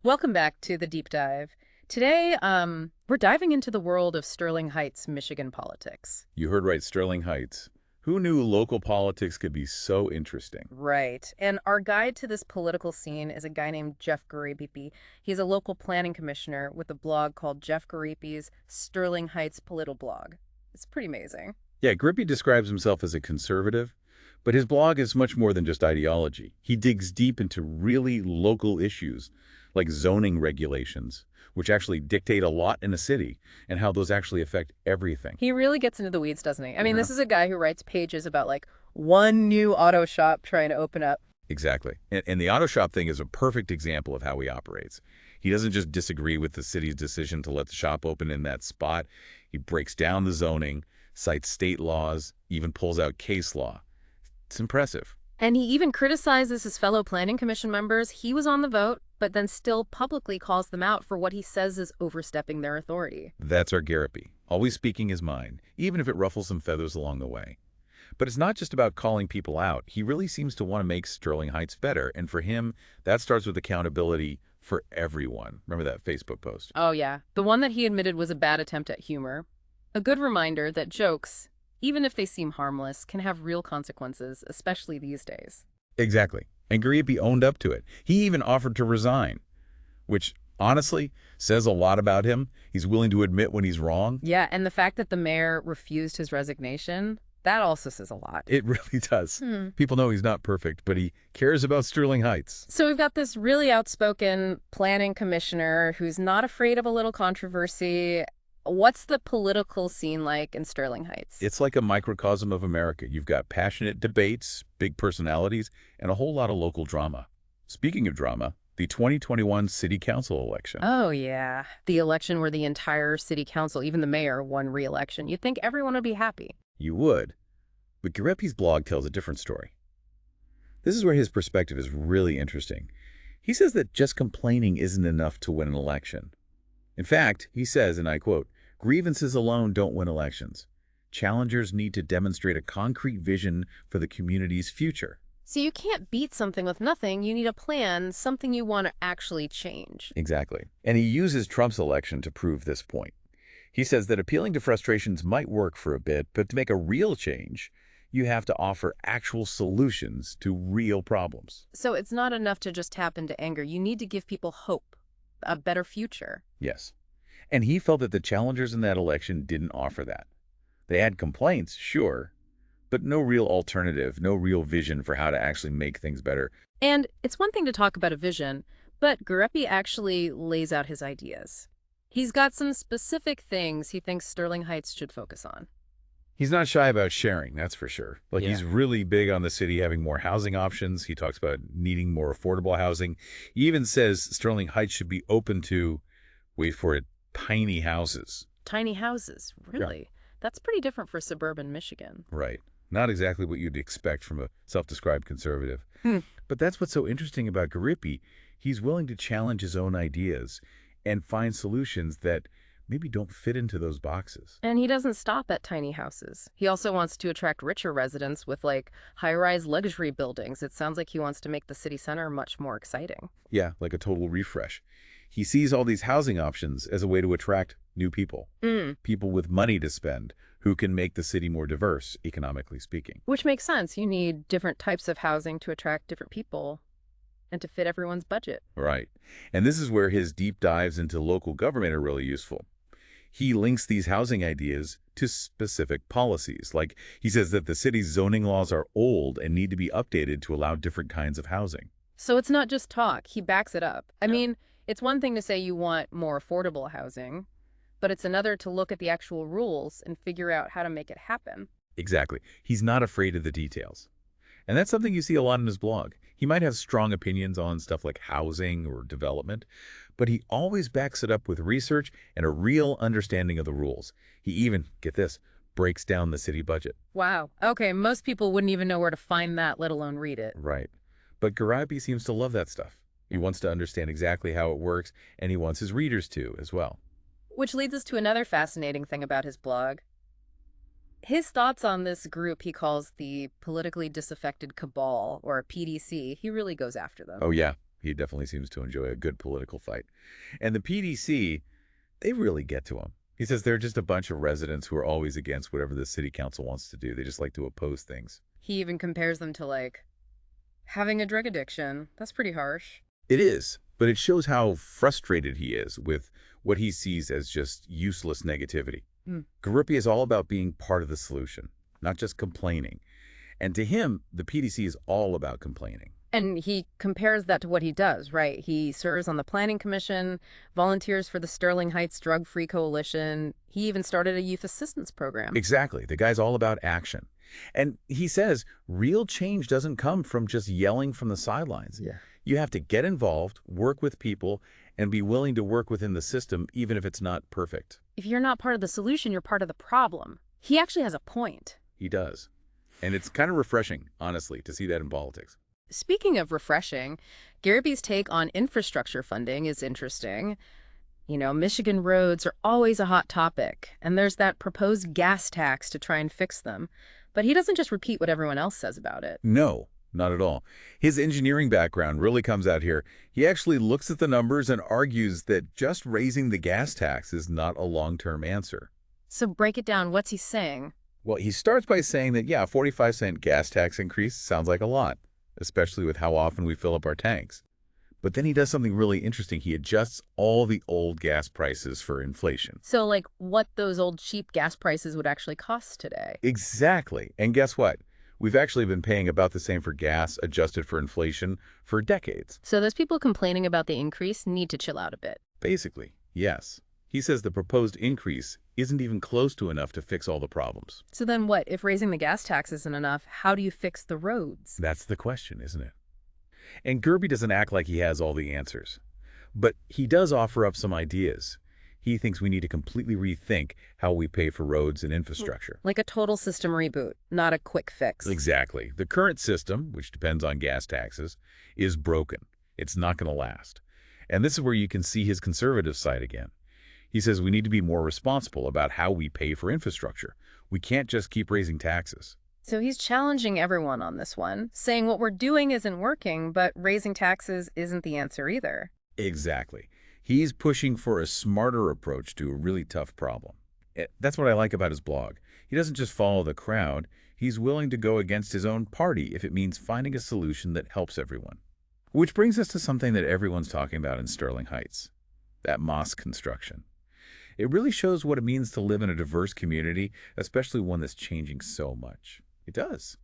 Welcome back to the deep dive. Today, we're diving into the world of Sterling Heights, Michigan politics. You heard right, Sterling Heights. Who knew local politics could be so interesting? Right. And our guide to this political scene is a guy named Jeff Garipipi. He's a local planning commissioner with a blog called Jeff Garipi's Sterling Heights Political Blog. It's pretty amazing. Yeah, Grippy describes himself as a conservative, but his blog is much more than just ideology. He digs deep into really local issues, like zoning regulations, which actually dictate a lot in a city, and how those actually affect everything. He really gets into the weeds, doesn't he? I mean, Uh-huh. this is a guy who writes pages about like one new auto shop trying to open up. Exactly. And the auto shop thing is a perfect example of how he operates. He doesn't just disagree with the city's decision to let the shop open in that spot. He breaks down the zoning, cites state laws, even pulls out case law. It's impressive. And he even criticizes his fellow planning commission members. He was on the vote, but then still publicly calls them out for what he says is overstepping their authority. That's our Garapi, always speaking his mind, even if it ruffles some feathers along the way. But it's not just about calling people out. He really seems to want to make Sterling Heights better, and for him, that starts with accountability for everyone. Remember that Facebook post? Oh, yeah. The one that he admitted was a bad attempt at humor. A good reminder that jokes, even if they seem harmless, can have real consequences, especially these days. Exactly. And Garipi owned up to it. He even offered to resign, which honestly says a lot about him. He's willing to admit when he's wrong. Yeah, and the fact that the mayor refused his resignation, that also says a lot. It really does. Hmm. People know he's not perfect, but he cares about Sterling Heights. So we've got this really outspoken planning commissioner who's not afraid of a little controversy. What's the political scene like in Sterling Heights? It's like a microcosm of America. You've got passionate debates, big personalities, and a whole lot of local drama. Speaking of drama, the 2021 city council election. Oh, yeah. The election where the entire city council, even the mayor, won re-election. You'd think everyone would be happy. You would. But Garipi's blog tells a different story. This is where his perspective is really interesting. He says that just complaining isn't enough to win an election. In fact, he says, and I quote, "Grievances alone don't win elections. Challengers need to demonstrate a concrete vision for the community's future." So you can't beat something with nothing. You need a plan, something you want to actually change. Exactly. And he uses Trump's election to prove this point. He says that appealing to frustrations might work for a bit, but to make a real change, you have to offer actual solutions to real problems. So it's not enough to just tap into anger. You need to give people hope, a better future. Yes. And he felt that the challengers in that election didn't offer that. They had complaints, sure, but no real alternative, no real vision for how to actually make things better. And it's one thing to talk about a vision, but Gurepi actually lays out his ideas. He's got some specific things he thinks Sterling Heights should focus on. He's not shy about sharing, that's for sure. Like, Yeah. he's really big on the city having more housing options. He talks about needing more affordable housing. He even says Sterling Heights should be open to, wait for it, tiny houses. Tiny houses, really? That's pretty different for suburban Michigan. Right. Not exactly what you'd expect from a self-described conservative. Hmm. But that's what's so interesting about Garipi. He's willing to challenge his own ideas and find solutions that maybe don't fit into those boxes. And he doesn't stop at tiny houses. He also wants to attract richer residents with like high-rise luxury buildings. It sounds like he wants to make the city center much more exciting. Yeah, like a total refresh. He sees all these housing options as a way to attract new people, people with money to spend, who can make the city more diverse, economically speaking. Which makes sense. You need different types of housing to attract different people and to fit everyone's budget. Right. And this is where his deep dives into local government are really useful. He links these housing ideas to specific policies. Like, he says that the city's zoning laws are old and need to be updated to allow different kinds of housing. So it's not just talk. He backs it up. I Yeah. mean, it's one thing to say you want more affordable housing, but it's another to look at the actual rules and figure out how to make it happen. Exactly. He's not afraid of the details. And that's something you see a lot in his blog. He might have strong opinions on stuff like housing or development, but he always backs it up with research and a real understanding of the rules. He even, get this, breaks down the city budget. Wow. Okay, most people wouldn't even know where to find that, let alone read it. Right. But Garipi seems to love that stuff. He wants to understand exactly how it works, and he wants his readers to as well. Which leads us to another fascinating thing about his blog. His thoughts on this group he calls the politically disaffected cabal, or PDC. He really goes after them. Oh, yeah. He definitely seems to enjoy a good political fight. And the PDC, they really get to him. He says they're just a bunch of residents who are always against whatever the city council wants to do. They just like to oppose things. He even compares them to, like, having a drug addiction. That's pretty harsh. It is, but it shows how frustrated he is with what he sees as just useless negativity. Mm. Garipi is all about being part of the solution, not just complaining. And to him, the PDC is all about complaining. And he compares that to what he does, right? He serves on the Planning Commission, volunteers for the Sterling Heights Drug-Free Coalition. He even started a youth assistance program. Exactly. The guy's all about action. And he says real change doesn't come from just yelling from the sidelines. Yeah. You have to get involved, work with people, and be willing to work within the system, even if it's not perfect. If you're not part of the solution, you're part of the problem. He actually has a point. He does. And it's kind of refreshing, honestly, to see that in politics. Speaking of refreshing, Gariby's take on infrastructure funding is interesting. You know, Michigan roads are always a hot topic, and there's that proposed gas tax to try and fix them. But he doesn't just repeat what everyone else says about it. No, not at all. His engineering background really comes out here. He actually looks at the numbers and argues that just raising the gas tax is not a long-term answer. So break it down. What's he saying? Well, he starts by saying that, yeah, a 45-cent gas tax increase sounds like a lot, especially with how often we fill up our tanks. But then he does something really interesting. He adjusts all the old gas prices for inflation. So, like, what those old cheap gas prices would actually cost today. Exactly. And guess what? We've actually been paying about the same for gas adjusted for inflation for decades. So those people complaining about the increase need to chill out a bit. Basically, yes. He says the proposed increase isn't even close to enough to fix all the problems. So then what? If raising the gas tax isn't enough, how do you fix the roads? That's the question, isn't it? And Gerby doesn't act like he has all the answers. But he does offer up some ideas. He thinks we need to completely rethink how we pay for roads and infrastructure. Like a total system reboot, not a quick fix. Exactly. The current system, which depends on gas taxes, is broken. It's not going to last. And this is where you can see his conservative side again. He says we need to be more responsible about how we pay for infrastructure. We can't just keep raising taxes. So he's challenging everyone on this one, saying what we're doing isn't working, but raising taxes isn't the answer either. Exactly. He's pushing for a smarter approach to a really tough problem. That's what I like about his blog. He doesn't just follow the crowd. He's willing to go against his own party if it means finding a solution that helps everyone. Which brings us to something that everyone's talking about in Sterling Heights, that mosque construction. It really shows what it means to live in a diverse community, especially one that's changing so much. It does.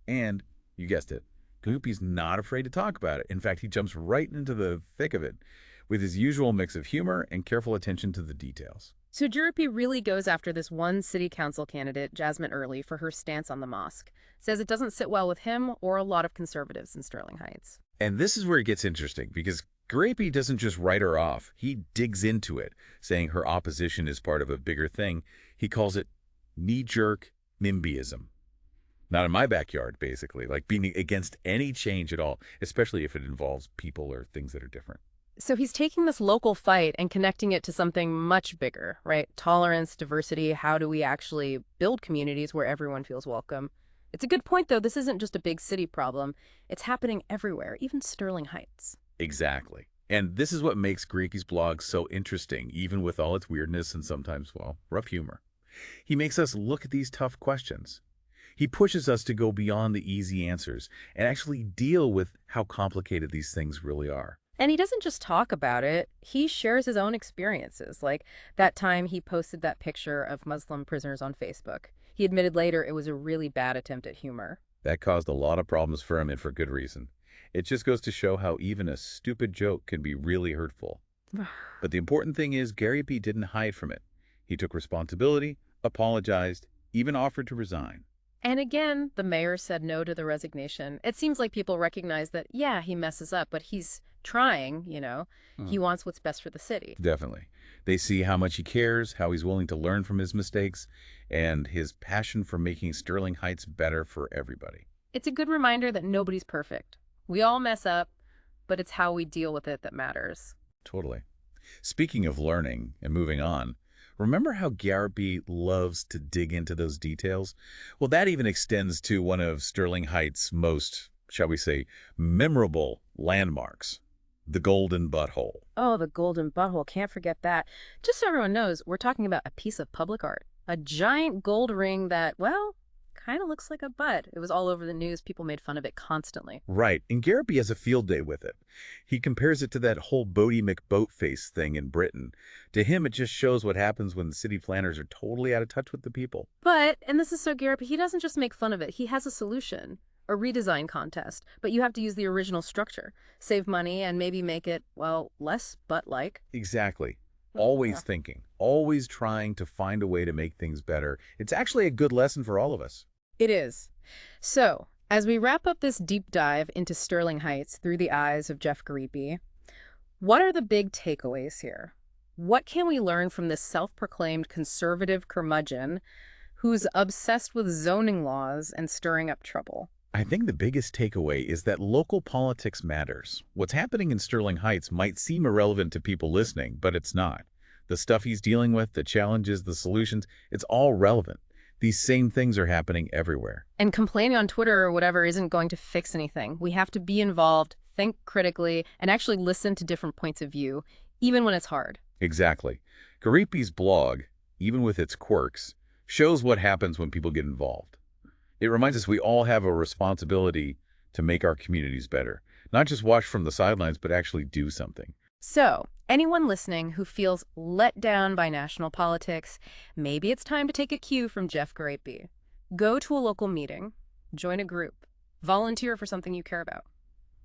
And, you guessed it, Goopy's not afraid to talk about it. In fact, he jumps right into the thick of it with his usual mix of humor and careful attention to the details. So Juripi really goes after this one city council candidate, Jasmine Early, for her stance on the mosque. Says it doesn't sit well with him or a lot of conservatives in Sterling Heights. And this is where it gets interesting, because Garipi doesn't just write her off. He digs into it, saying her opposition is part of a bigger thing. He calls it knee-jerk NIMBYism. Not in my backyard, basically, like being against any change at all, especially if it involves people or things that are different. So he's taking this local fight and connecting it to something much bigger, right? Tolerance, diversity, how do we actually build communities where everyone feels welcome? It's a good point, though. This isn't just a big city problem. It's happening everywhere, even Sterling Heights. Exactly. And this is what makes Garipi's blog so interesting, even with all its weirdness and sometimes, well, rough humor. He makes us look at these tough questions. He pushes us to go beyond the easy answers and actually deal with how complicated these things really are. And he doesn't just talk about it, he shares his own experiences. Like that time he posted that picture of Muslim prisoners on Facebook. He admitted later it was a really bad attempt at humor. That caused a lot of problems for him, and for good reason. It just goes to show how even a stupid joke can be really hurtful. But the important thing is Garipi didn't hide from it. He took responsibility, apologized, even offered to resign. And again, the mayor said no to the resignation. It seems like people recognize that, yeah, he messes up, but he's trying, you know. He wants what's best for the city. Definitely. They see how much he cares, how he's willing to learn from his mistakes, and his passion for making Sterling Heights better for everybody. It's a good reminder that nobody's perfect. We all mess up, but it's how we deal with it that matters. Totally. Speaking of learning and moving on, remember how Garipi loves to dig into those details? Well, that even extends to one of Sterling Heights' most, shall we say, memorable landmarks, The golden butthole. Oh, the golden butthole. Can't forget that. Just so everyone knows, we're talking about a piece of public art. A giant gold ring that, well, kind of looks like a butt. It was all over the news. People made fun of it constantly. Right, and Garapi has a field day with it. He compares it to that whole Bodie McBoatface thing in Britain. To him, it just shows what happens when the city planners are totally out of touch with the people. But, and this is so Garrett, he doesn't just make fun of it. He has a solution. A redesign contest. But you have to use the original structure. Save money and maybe make it, well, less butt-like. Exactly. Yeah. Always thinking, always trying to find a way to make things better. It's actually a good lesson for all of us. It is. So, as we wrap up this deep dive into Sterling Heights through the eyes of Jeff Gariepy, what are the big takeaways here? What can we learn from this self-proclaimed conservative curmudgeon who's obsessed with zoning laws and stirring up trouble? I think the biggest takeaway is that local politics matters. What's happening in Sterling Heights might seem irrelevant to people listening, but it's not. The stuff he's dealing with, the challenges, the solutions, it's all relevant. These same things are happening everywhere. And complaining on Twitter or whatever isn't going to fix anything. We have to be involved, think critically, and actually listen to different points of view, even when it's hard. Exactly. Gariepy's blog, even with its quirks, shows what happens when people get involved. It reminds us we all have a responsibility to make our communities better. Not just watch from the sidelines, but actually do something. So, anyone listening who feels let down by national politics, maybe it's time to take a cue from Jeff Gariepy. Go to a local meeting, join a group, volunteer for something you care about.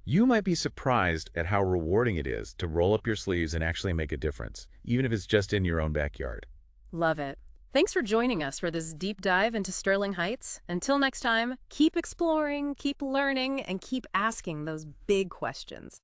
You might be surprised at how rewarding it is to roll up your sleeves and actually make a difference, even if it's just in your own backyard. Love it. Thanks for joining us for this deep dive into Sterling Heights. Until next time, keep exploring, keep learning, and keep asking those big questions.